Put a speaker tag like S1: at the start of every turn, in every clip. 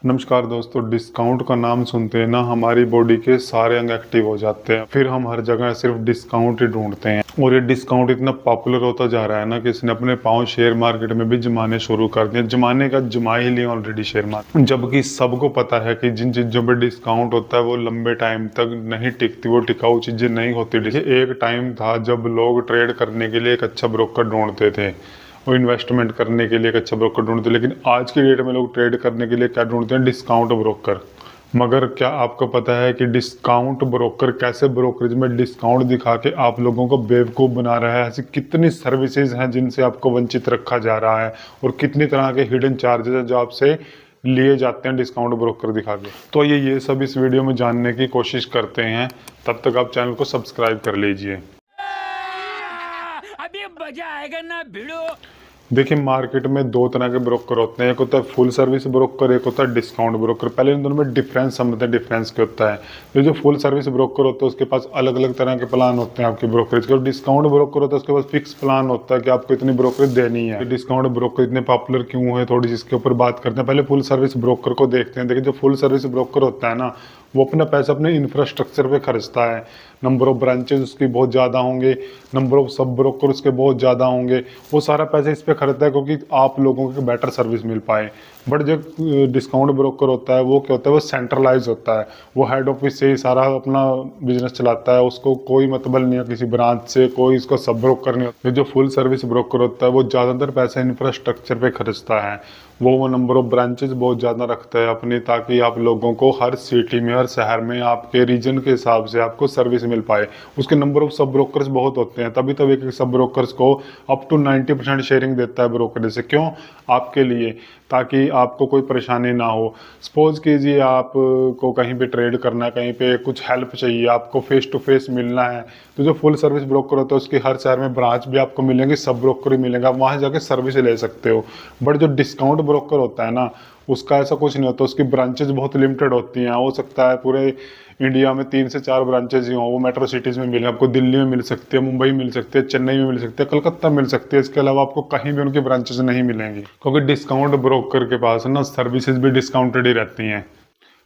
S1: नमस्कार दोस्तों। डिस्काउंट का नाम सुनते हैं ना, हमारी बॉडी के सारे अंग एक्टिव हो जाते हैं। फिर हम हर जगह सिर्फ डिस्काउंट ही ढूंढते हैं और ये डिस्काउंट इतना पॉपुलर होता जा रहा है ना कि इसने अपने पांव शेयर मार्केट में भी जमाने शुरू कर दिए। जमाने का जमा ही लिया ऑलरेडी शेयर मार्केट। जबकि सबको पता है कि जिन चीजों पर डिस्काउंट होता है वो लंबे टाइम तक नहीं टिकती, वो टिकाऊ चीजें नहीं होती। एक टाइम था जब लोग ट्रेड करने के लिए एक अच्छा ब्रोकर ढूंढते थे और इन्वेस्टमेंट करने के लिए एक अच्छा ब्रोकर ढूंढते, लेकिन आज की डेट में लोग ट्रेड करने के लिए क्या ढूंढते हैं? Discount broker. मगर क्या आपको पता है कि डिस्काउंट ब्रोकर कैसे ब्रोकरेज में डिस्काउंट दिखा के आप लोगों को बेवकूफ़ बना रहा है? ऐसी कितनी सर्विसेज हैं जिनसे आपको वंचित रखा जा रहा है और कितनी तरह के हिडन चार्जेस हैं जो आपसे लिए जाते हैं डिस्काउंट ब्रोकर दिखा के। तो ये सब इस वीडियो में जानने की कोशिश करते हैं। तब तक आप चैनल को सब्सक्राइब कर लीजिए।
S2: अभी मजा आएगा ना भिड़ो।
S1: देखिए, मार्केट में दो तरह के ब्रोकर होते हैं। एक होता है फुल सर्विस ब्रोकर, एक होता है डिस्काउंट ब्रोकर। पहले इन दोनों में डिफरेंस समझते हैं। डिफरेंस क्या होता है? ये जो फुल सर्विस ब्रोकर होता है उसके पास अलग अलग तरह के प्लान होते हैं आपके ब्रोकरेज के। और डिस्काउंट ब्रोकर होता है उसके पास फिक्स प्लान होता है कि आपको इतनी ब्रोकरेज देनी है। डिस्काउंट ब्रोकर इतने पॉपुलर क्यों है, थोड़ी सी इसके ऊपर बात करते हैं। पहले फुल सर्विस ब्रोकर को देखते हैं। देखिए, जो फुल सर्विस ब्रोकर होता है ना, वो अपना पैसा अपने इंफ्रास्ट्रक्चर पे खर्चता है। नंबर ऑफ ब्रांचेस उसकी बहुत ज़्यादा होंगे, नंबर ऑफ सब ब्रोकर उसके बहुत ज़्यादा होंगे। वो सारा पैसा इस पे खर्चता है क्योंकि आप लोगों को बेटर सर्विस मिल पाए। बट जो डिस्काउंट ब्रोकर होता है वो क्या होता है? वो सेंट्रलाइज होता है। वो हेड ऑफिस से ही सारा अपना बिजनेस चलाता है। उसको कोई मतलब नहीं है किसी ब्रांच से, कोई इसको सब ब्रोकर नहीं होता। जो फुल सर्विस ब्रोकर होता है वो ज़्यादातर पैसा इंफ्रास्ट्रक्चर पे खर्चता है। वो नंबर ऑफ ब्रांचेस बहुत ज़्यादा रखता है अपनी, ताकि आप लोगों को हर सिटी में, हर शहर में आपके रीजन के हिसाब से आपको सर्विस मिल पाए। उसके नंबर ऑफ सब ब्रोकर्स बहुत होते हैं, तभी तो एक सब ब्रोकर्स को अप टू 90% शेयरिंग देता है ब्रोकरेज से। क्यों? आपके लिए, ताकि आपको कोई परेशानी ना हो। सपोज कीजिए आप को कहीं पे ट्रेड करना है, कहीं पे कुछ हेल्प चाहिए, आपको फेस टू फेस मिलना है, तो जो फुल सर्विस ब्रोकर होता है उसके हर शहर में ब्रांच भी आपको मिलेंगे, सब ब्रोकर भी मिलेंगे, आप वहाँ जाके सर्विस ले सकते हो। बट जो डिस्काउंट ब्रोकर होता है ना, उसका ऐसा कुछ नहीं होता। उसकी ब्रांचेज बहुत लिमिटेड होती हैं। हो सकता है पूरे इंडिया में 3 से 4 ब्रांचेज ही हों। वो मेट्रो सिटीज़ में मिले, आपको दिल्ली में मिल सकती है, मुंबई मिल सकती है, चेन्नई में मिल सकती है, कलकत्ता मिल सकती है। इसके अलावा आपको कहीं भी उनकी ब्रांचेज नहीं मिलेंगी, क्योंकि डिस्काउंट ब्रोकर के पास ना सर्विसेज भी डिस्काउंटेड ही रहती हैं।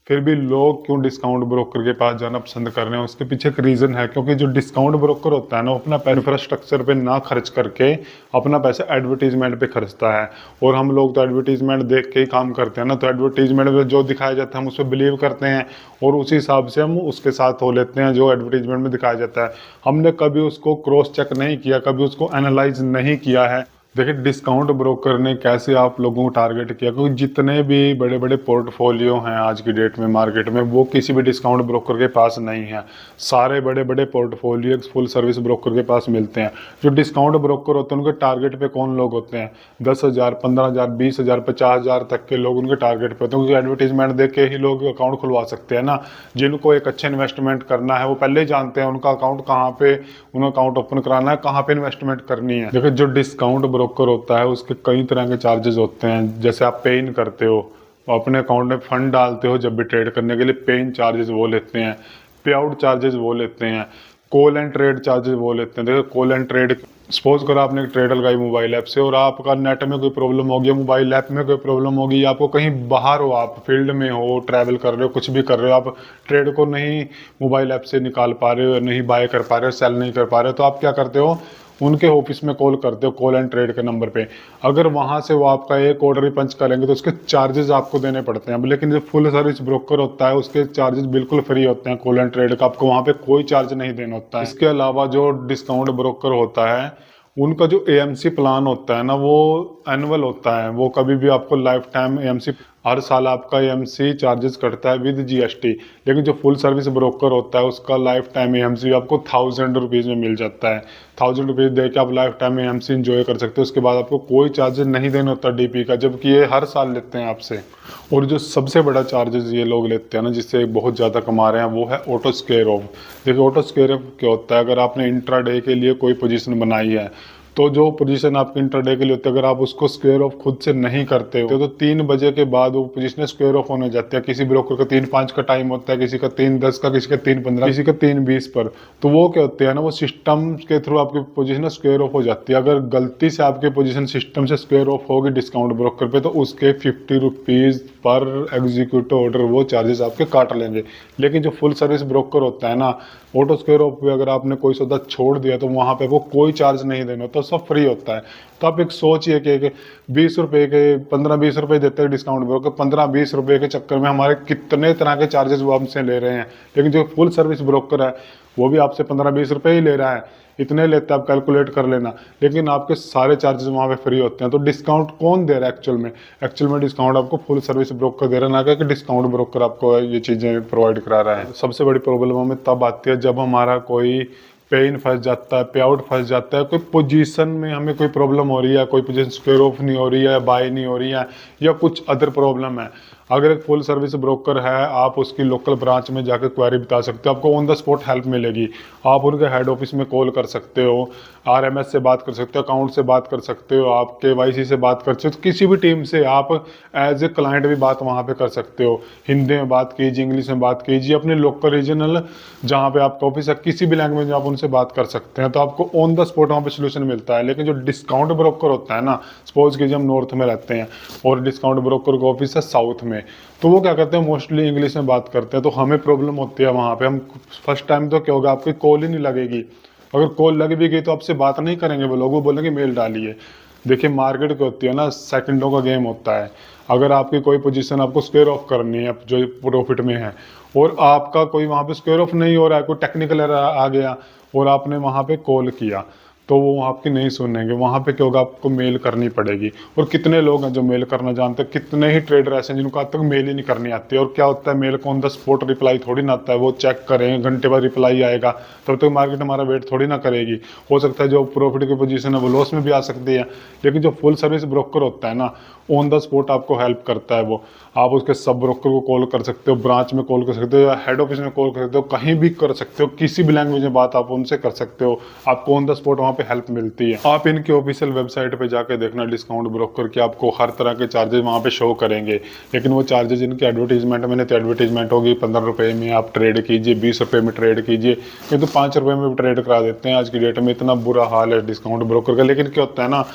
S1: फिर भी लोग क्यों डिस्काउंट ब्रोकर के पास जाना पसंद कर रहे हैं? उसके पीछे एक रीज़न है। क्योंकि जो डिस्काउंट ब्रोकर होता है ना, वो अपना इंफ्रास्ट्रक्चर पे ना खर्च करके अपना पैसा एडवर्टीजमेंट पे खर्चता है। और हम लोग तो एडवर्टीजमेंट देख के ही काम करते हैं ना, तो एडवर्टीजमेंट में जो दिखाया जाता है हम उस पर बिलीव करते हैं और उसी हिसाब से हम उसके साथ हो लेते हैं जो एडवर्टीजमेंट में दिखाया जाता है। हमने कभी उसको क्रॉस चेक नहीं किया, कभी उसको एनालाइज नहीं किया है। देखिए, डिस्काउंट ब्रोकर ने कैसे आप लोगों को टारगेट किया, क्योंकि जितने भी बड़े बड़े पोर्टफोलियो हैं आज की डेट में मार्केट में, वो किसी भी डिस्काउंट ब्रोकर के पास नहीं है। सारे बड़े बड़े पोर्टफोलियो फुल सर्विस ब्रोकर के पास मिलते हैं। जो डिस्काउंट ब्रोकर होते हैं उनके टारगेट पे कौन लोग होते हैं? 10,000, 15,000, 20,000, 50,000 तक के लोग उनके टारगेट पे होते हैं। क्योंकि एडवर्टीजमेंट देख के ही लोग अकाउंट खुलवा सकते हैं ना। जिनको एक अच्छा इन्वेस्टमेंट करना है वो पहले ही जानते हैं उनका अकाउंट कहाँ पे, उन्हें अकाउंट ओपन कराना है, कहाँ पे इन्वेस्टमेंट करनी है। देखिए, जो डिस्काउंट ब्रोकर होता है उसके कई तरह के चार्जेस होते हैं। जैसे आप पे इन करते हो, अपने अकाउंट में फंड डालते हो जब भी ट्रेड करने के लिए, पे इन चार्जेस वो लेते हैं, पे आउट चार्जेस वो लेते हैं, कॉल एंड ट्रेड चार्जेस वो लेते हैं। देखो, कॉल एंड ट्रेड, सपोज करो आपने एक ट्रेड लगाई मोबाइल ऐप से और आपका नेट में कोई प्रॉब्लम हो गया, मोबाइल ऐप में कोई प्रॉब्लम होगी, आपको कहीं बाहर हो, आप फील्ड में हो, ट्रैवल कर रहे हो, कुछ भी कर रहे हो, आप ट्रेड को नहीं मोबाइल ऐप से निकाल पा रहे हो, नहीं बाय कर पा रहे हो, सेल नहीं कर पा रहे हो, तो आप क्या करते हो? उनके ऑफिस में कॉल करते हो, कॉल एंड ट्रेड के नंबर पे। अगर वहां से वो आपका एक ऑर्डर ही पंच करेंगे तो उसके चार्जेस आपको देने पड़ते हैं। लेकिन जो फुल सर्विस ब्रोकर होता है उसके चार्जेस बिल्कुल फ्री होते हैं। कॉल एंड ट्रेड का आपको वहां पे कोई चार्ज नहीं देना होता है। इसके अलावा जो डिस्काउंट ब्रोकर होता है उनका जो एएमसी प्लान होता है ना, वो एनुअल होता है। वो कभी भी आपको लाइफ टाइम एएमसी, हर साल आपका एएमसी चार्जेस कटता है विद जीएसटी। लेकिन जो फुल सर्विस ब्रोकर होता है उसका लाइफ टाइम एएमसी आपको 1000 रुपीज़ में मिल जाता है। 1000 रुपीज़ दे के आप लाइफ टाइम एएमसी इंजॉय कर सकते हो। उसके बाद आपको कोई चार्जेस नहीं देना होता डीपी का, जबकि ये हर साल लेते हैं आपसे। और जो सबसे बड़ा चार्जेस ये लोग लेते हैं ना, जिससे बहुत ज़्यादा कमा रहे हैं, वो है ऑटो स्क्वेयर ऑफ। देखिए, ऑटो स्क्वेयर ऑफ क्या होता है? अगर आपने इंट्राडे के लिए कोई पोजीशन बनाई है तो जो पोजीशन आपकी इंटरडे के लिए होती है, अगर आप उसको स्क्वायर ऑफ खुद से नहीं करते हो तो 3 बजे के बाद वो पोजीशन स्क्वायर ऑफ होने जाती है। किसी ब्रोकर का 3:05 का टाइम होता है, किसी का 3:10 का, किसी का 3:15, किसी का 3:20 पर। तो वो क्या होते हैं ना, वो सिस्टम के थ्रू आपकी पोजीशन स्क्वायर ऑफ हो जाती है। अगर गलती से आपकी पोजीशन सिस्टम से स्क्वायर ऑफ होगी डिस्काउंट ब्रोकर पे, तो उसके 50 रुपीज़ पर एग्जीक्यूटिव ऑर्डर वो चार्जेस आपके काट लेंगे। लेकिन जो फुल सर्विस ब्रोकर होता है ना, ऑटो स्क्वायर ऑफ पे अगर आपने कोई सौदा छोड़ दिया तो वहाँ पे आपको कोई चार्ज नहीं देना, तो सब फ्री होता है। तो आप एक सोचिए कि 20 रुपये के 15-20 रुपये देते हैं डिस्काउंट ब्रोकर, 15-20 रुपये के चक्कर में हमारे कितने तरह के चार्जेस वो हमसे ले रहे हैं। लेकिन जो फुल सर्विस ब्रोकर है वो भी आपसे 15-20 रुपये ही ले रहा है, इतने लेते हैं, आप कैलकुलेट कर लेना। लेकिन आपके सारे चार्जेस वहाँ पे फ्री होते हैं। तो डिस्काउंट कौन दे रहा है एक्चुअल में डिस्काउंट आपको फुल सर्विस ब्रोकर दे रहा है, ना कि डिस्काउंट ब्रोकर आपको ये चीज़ें प्रोवाइड करा रहा है। सबसे बड़ी प्रॉब्लम हमें तब आती है जब हमारा कोई पे इन फंस जाता है, पे आउट फंस जाता है, कोई पोजीशन में हमें कोई प्रॉब्लम हो रही है, कोई पोजीशन स्क्वायर ऑफ नहीं हो रही है, बाय नहीं हो रही है, या कुछ अदर प्रॉब्लम है। अगर एक फुल सर्विस ब्रोकर है, आप उसकी लोकल ब्रांच में जाकर क्वेरी बता सकते हो, आपको ऑन द स्पॉट हेल्प मिलेगी। आप उनके हेड ऑफिस में कॉल कर सकते हो, आरएमएस से बात कर सकते हो, अकाउंट से बात कर सकते हो, आप केवाईसी से बात कर सकते हो, किसी भी टीम से आप एज ए क्लाइंट भी बात वहाँ पे कर सकते हो। हिंदी में बात कीजिए, इंग्लिश में बात कीजिए, अपने लोकल रीजनल जहाँ पे आपका ऑफिस है किसी भी लैंग्वेज में आप उनसे बात कर सकते हैं। तो आपको ऑन द स्पॉट वहाँ पे सोल्यूशन मिलता है। लेकिन जो डिस्काउंट ब्रोकर होता है ना, सपोज कीजिए हम नॉर्थ में रहते हैं और डिस्काउंट ब्रोकर का ऑफिस है साउथ में, तो वो क्या करते हैं, मोस्टली इंग्लिश में बात करते हैं। तो हमें प्रॉब्लम होती है वहाँ पे, हम फर्स्ट टाइम तो क्या होगा, आपकी कॉल ही नहीं लगेगी। अगर कॉल लग भी गई तो आपसे बात नहीं करेंगे वो लोग, वो बोलेंगे मेल डालिए। देखिए मार्केट क्या होती है ना, सेकंडों का गेम होता है। अगर आपकी कोई पोजीशन आपको स्क्वायर ऑफ करनी है जो प्रॉफिट में है, और आपका कोई वहाँ पे स्क्वायर ऑफ नहीं हो रहा है, कोई टेक्निकल एरर आ गया और आपने वहाँ पे कॉल किया, तो वो आपकी नहीं सुनेंगे। वहाँ पे क्या होगा, आपको मेल करनी पड़ेगी। और कितने लोग हैं जो मेल करना जानते हैं, कितने ही ट्रेडर ऐसे हैं जिनको आज तक मेल ही नहीं करनी आती है। और क्या होता है, मेल को ऑन द स्पॉट रिप्लाई थोड़ी ना आता है, वो चेक करें, घंटे बाद रिप्लाई आएगा, तब तक मार्केट हमारा वेट थोड़ी ना करेगी। हो सकता है जो प्रॉफिट की पोजीशन है वो लॉस में भी आ सकती है। लेकिन जो फुल सर्विस ब्रोकर होता है ना, ऑन द स्पॉट आपको हेल्प करता है वो। आप उसके सब ब्रोकर को कॉल कर सकते हो, ब्रांच में कॉल कर सकते हो, या हेड ऑफिस में कॉल कर सकते हो, कहीं भी कर सकते हो, किसी भी लैंग्वेज में बात आप उनसे कर सकते हो। आपको ऑन द स्पॉट वहाँ पे हेल्प मिलती है। आप इनके ऑफिशियल वेबसाइट पे जाके देखना डिस्काउंट ब्रोकर के, आपको हर तरह के चार्जेस वहाँ पे शो करेंगे। लेकिन वो चार्जेस इनके एडवर्टीजमेंट में, तो एडवर्टीजमेंट होगी 15 रुपये में आप ट्रेड कीजिए, 20 रुपये में ट्रेड कीजिए, ये तो 5 रुपये में भी ट्रेड करा देते हैं। आज की डेट में इतना बुरा हाल है डिस्काउंट ब्रोकर का। लेकिन क्या होता है ना,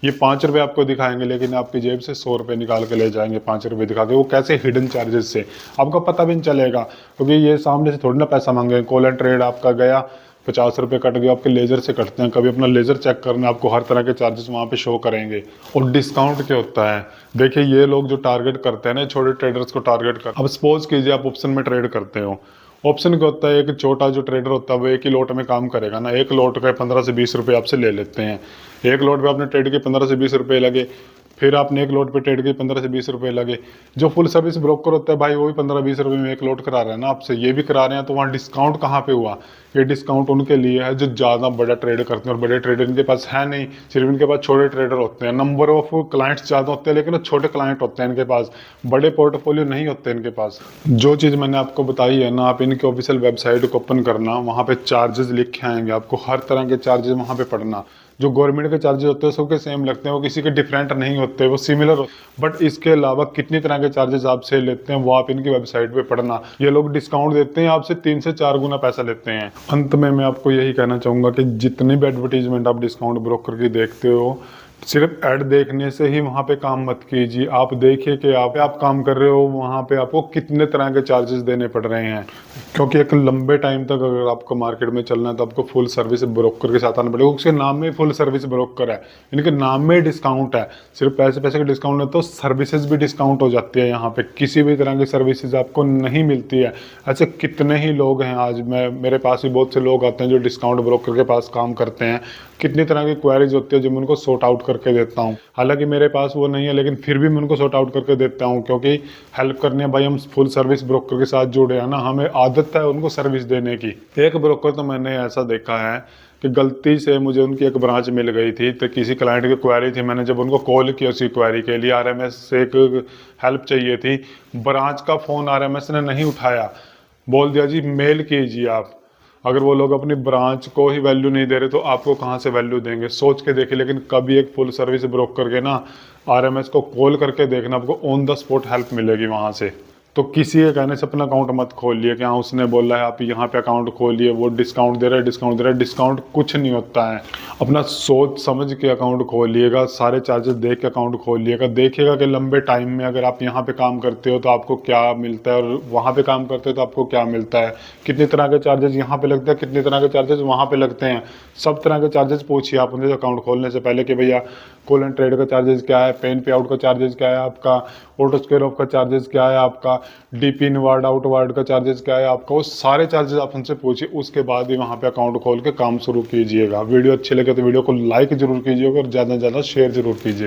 S1: ये 5 रुपये आपको दिखाएंगे लेकिन आपकी जेब से 100 रुपये निकाल के ले जाएंगे 5 रुपये दिखा के। वो कैसे, हिडन चार्जेस से, आपको पता भी नहीं चलेगा, क्योंकि ये सामने से थोड़ी ना पैसा मांगे। कॉल एंड ट्रेड आपका गया, 50 रुपये कट गया, आपके लेजर से कटते हैं। कभी अपना लेजर चेक करना, आपको हर तरह के चार्जेस वहाँ पे शो करेंगे। और डिस्काउंट क्या होता है, देखिए ये लोग जो टारगेट करते हैं ना, छोटे ट्रेडर्स को टारगेट कर। अब सपोज कीजिए आप ऑप्शन में ट्रेड करते हो। ऑप्शन क्या होता है, एक छोटा जो ट्रेडर होता है वो एक ही लॉट में काम करेगा ना, एक लॉट का 15 से 20 रुपये आपसे ले लेते हैं। एक लॉट पे आपने ट्रेड के 15 से 20 रुपये लगे, फिर आपने एक लॉट पे ट्रेड के 15 से 20 रुपये लगे। जो फुल सर्विस ब्रोकर होता है भाई, वो भी 15-20 रुपये में एक लॉट करा रहा है ना आपसे, ये भी करा रहे हैं। तो वहाँ डिस्काउंट कहाँ पे हुआ, ये डिस्काउंट उनके लिए है जो ज़्यादा बड़ा ट्रेड करते हैं। और बड़े ट्रेडर इनके पास है नहीं, सिर्फ इनके पास छोटे ट्रेडर होते हैं। नंबर ऑफ क्लाइंट्स ज़्यादा होते हैं लेकिन वो छोटे क्लाइंट होते हैं इनके पास, बड़े पोर्टफोलियो नहीं होते इनके पास। जो चीज़ मैंने आपको बताई है ना, आप इनके ऑफिशियल वेबसाइट को ओपन करना, वहाँ पे चार्जेस लिखे आएंगे, आपको हर तरह के चार्जेस वहाँ पे पढ़ना। जो गवर्नमेंट के चार्जेस होते हैं सबके सेम लगते हैं, वो किसी के डिफरेंट नहीं होते, वो सिमिलर होते। बट इसके अलावा कितनी तरह के चार्जेस आपसे लेते हैं वो आप इनकी वेबसाइट पे पढ़ना। ये लोग डिस्काउंट देते हैं, आपसे 3 से 4 गुना पैसा लेते हैं। अंत में मैं आपको यही कहना चाहूँगा कि जितनी भी एडवर्टीजमेंट आप डिस्काउंट ब्रोकर की देखते हो, सिर्फ ऐड देखने से ही वहाँ पे काम मत कीजिए। आप देखिए कि आप काम कर रहे हो, वहाँ पे आपको कितने तरह के चार्जेस देने पड़ रहे हैं। क्योंकि एक लंबे टाइम तक अगर आपको मार्केट में चलना है तो आपको फुल सर्विस ब्रोकर के साथ आना पड़ेगा। उसके नाम में फुल सर्विस ब्रोकर है, इनके नाम में डिस्काउंट है। सिर्फ पैसे का डिस्काउंट नहीं तो सर्विसेज भी डिस्काउंट हो जाती है। यहाँ पे किसी भी तरह की सर्विसेज आपको नहीं मिलती है। ऐसे कितने ही लोग हैं, आज मेरे पास भी बहुत से लोग आते हैं जो डिस्काउंट ब्रोकर के पास काम करते हैं। कितनी तरह की क्वेरीज होती है जो मैं उनको सॉर्ट आउट करके देता हूँ। हालांकि मेरे पास वो नहीं है लेकिन फिर भी मैं उनको सॉर्ट आउट करके देता हूँ, क्योंकि हेल्प करनी है भाई। हम फुल सर्विस ब्रोकर के साथ जुड़े हैं ना, हमें आदत है उनको सर्विस देने की। एक ब्रोकर तो मैंने ऐसा देखा है कि गलती से मुझे उनकी एक ब्रांच मिल गई थी, तो किसी क्लाइंट की क्वेरी थी। मैंने जब उनको कॉल किया उसी क्वेरी के लिए, आरएमएस से एक हेल्प चाहिए थी, ब्रांच का फ़ोन आरएमएस ने नहीं उठाया, बोल दिया जी मेल कीजिए आप। अगर वो लोग अपनी ब्रांच को ही वैल्यू नहीं दे रहे तो आपको कहाँ से वैल्यू देंगे, सोच के देखिए। लेकिन कभी एक फुल सर्विस ब्रोकर के ना आरएमएस को कॉल करके देखना, आपको ऑन द स्पॉट हेल्प मिलेगी वहाँ से। तो किसी के कहने से अपना अकाउंट मत खोलिए कि हाँ उसने बोला है आप यहाँ पे अकाउंट खोलिए, वो डिस्काउंट दे रहा है, डिस्काउंट दे रहा है। डिस्काउंट कुछ नहीं होता है। अपना सोच समझ के अकाउंट खोलिएगा, सारे चार्जेस देख के अकाउंट खोलिएगा। देखिएगा कि लंबे टाइम में अगर आप यहाँ पे काम करते हो तो आपको क्या मिलता है, और वहाँ पे काम करते हो तो आपको क्या मिलता है, कितनी तरह के चार्जेस यहाँ पे लगते हैं, कितने तरह के चार्जेस वहाँ पे लगते हैं। सब तरह के चार्जेस पूछिए आप उनसे अकाउंट खोलने से पहले कि भैया कॉल एंड ट्रेड का चार्जेस क्या है, पेन पे आउट का चार्जेस क्या है आपका, ऑटो स्क्वेयर ऑफ का चार्जेस क्या है आपका, डीपी इनवार्ड आउटवार्ड का चार्जेस क्या है आपका। वो सारे चार्जेस आप उनसे पूछिए, उसके बाद ही वहाँ पे अकाउंट खोल के काम शुरू कीजिएगा। वीडियो अच्छी लगे तो वीडियो को लाइक जरूर कीजिएगा और ज़्यादा से ज़्यादा शेयर जरूर कीजिएगा।